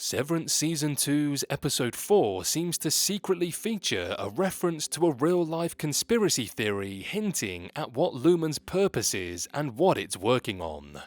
Severance Season 2's Episode 4 seems to secretly feature a reference to a real-life conspiracy theory hinting at what Lumon's purpose is and what it's working on.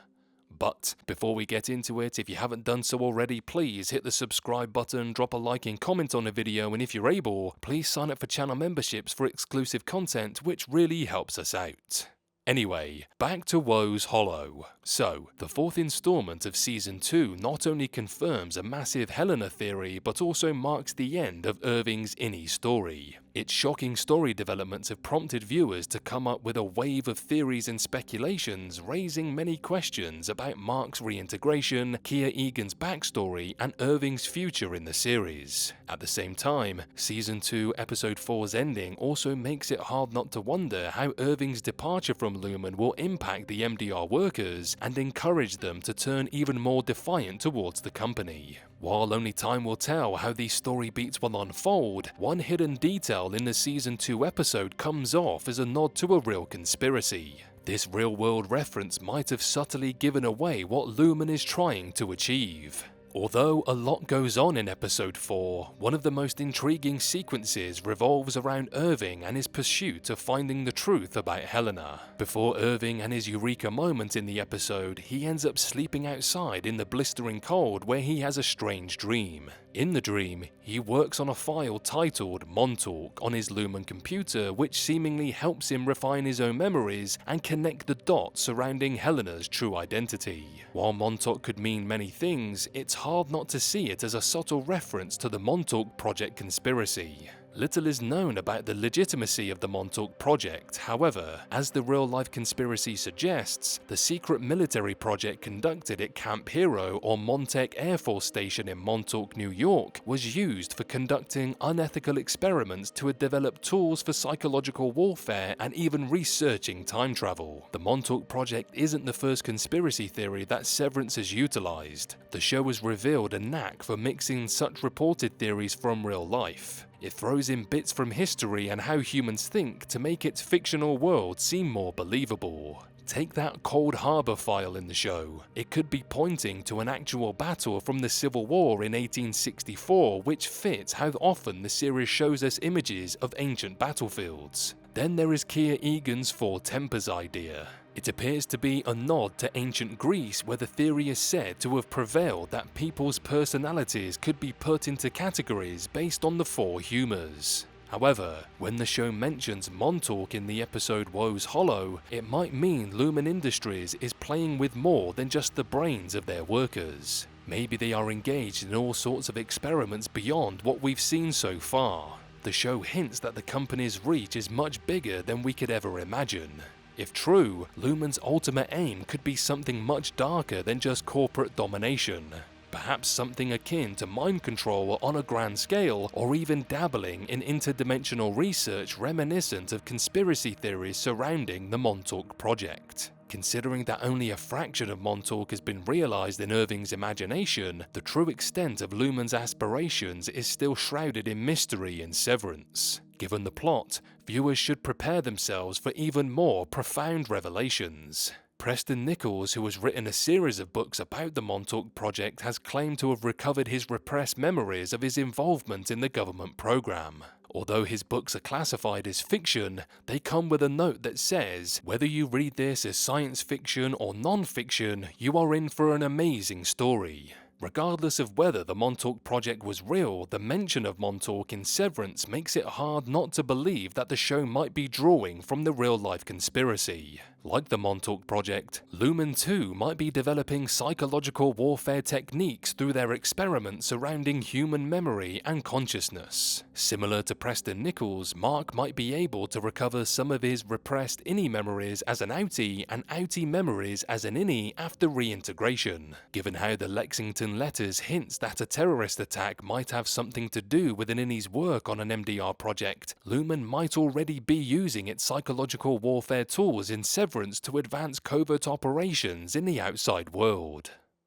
But before we get into it, if you haven't done so already, please hit the subscribe button, drop a like and comment on the video, and if you're able, please sign up for channel memberships for exclusive content, which really helps us out. Anyway, back to Woe's Hollow. So, the fourth installment of Season 2 not only confirms a massive Helena theory, but also marks the end of Irving's Innie story. Its shocking story developments have prompted viewers to come up with a wave of theories and speculations, raising many questions about Mark's reintegration, Kia Egan's backstory, and Irving's future in the series. At the same time, Season 2 Episode 4's ending also makes it hard not to wonder how Irving's departure from Lumon will impact the MDR workers and encourage them to turn even more defiant towards the company. While only time will tell how these story beats will unfold, one hidden detail in the Season 2 episode comes off as a nod to a real conspiracy. This real-world reference might have subtly given away what Lumon is trying to achieve. Although a lot goes on in Episode 4, one of the most intriguing sequences revolves around Irving and his pursuit of finding the truth about Helena. Before Irving and his eureka moment in the episode, he ends up sleeping outside in the blistering cold where he has a strange dream. In the dream, he works on a file titled Montauk on his Lumon computer, which seemingly helps him refine his own memories and connect the dots surrounding Helena's true identity. While Montauk could mean many things, it's hard not to see it as a subtle reference to the Montauk Project conspiracy. Little is known about the legitimacy of the Montauk Project. However, as the real-life conspiracy suggests, the secret military project conducted at Camp Hero or Montauk Air Force Station in Montauk, New York, was used for conducting unethical experiments to develop tools for psychological warfare and even researching time travel. The Montauk Project isn't the first conspiracy theory that Severance has utilized. The show has revealed a knack for mixing such reported theories from real life. It throws in bits from history and how humans think to make its fictional world seem more believable. Take that Cold Harbor file in the show. It could be pointing to an actual battle from the Civil War in 1864, which fits how often the series shows us images of ancient battlefields. Then there is Kia Egan's Four Tempers idea. It appears to be a nod to ancient Greece, where the theory is said to have prevailed that people's personalities could be put into categories based on the four humors. However, when the show mentions Montauk in the episode Woe's Hollow, it might mean Lumon Industries is playing with more than just the brains of their workers. Maybe they are engaged in all sorts of experiments beyond what we've seen so far. The show hints that the company's reach is much bigger than we could ever imagine. If true, Lumon's ultimate aim could be something much darker than just corporate domination. Perhaps something akin to mind control on a grand scale, or even dabbling in interdimensional research reminiscent of conspiracy theories surrounding the Montauk Project. Considering that only a fraction of Montauk has been realized in Irving's imagination, the true extent of Lumon's aspirations is still shrouded in mystery in Severance. Given the plot, viewers should prepare themselves for even more profound revelations. Preston Nichols, who has written a series of books about the Montauk Project, has claimed to have recovered his repressed memories of his involvement in the government program. Although his books are classified as fiction, they come with a note that says, whether you read this as science fiction or non-fiction, you are in for an amazing story. Regardless of whether the Montauk Project was real, the mention of Montauk in Severance makes it hard not to believe that the show might be drawing from the real-life conspiracy. Like the Montauk Project, Lumon too might be developing psychological warfare techniques through their experiments surrounding human memory and consciousness. Similar to Preston Nichols, Mark might be able to recover some of his repressed innie memories as an outie and outie memories as an innie after reintegration. Given how the Lexington letters hints that a terrorist attack might have something to do with an innie's work on an MDR project, Lumon might already be using its psychological warfare tools in Severance to advance covert operations in the outside world.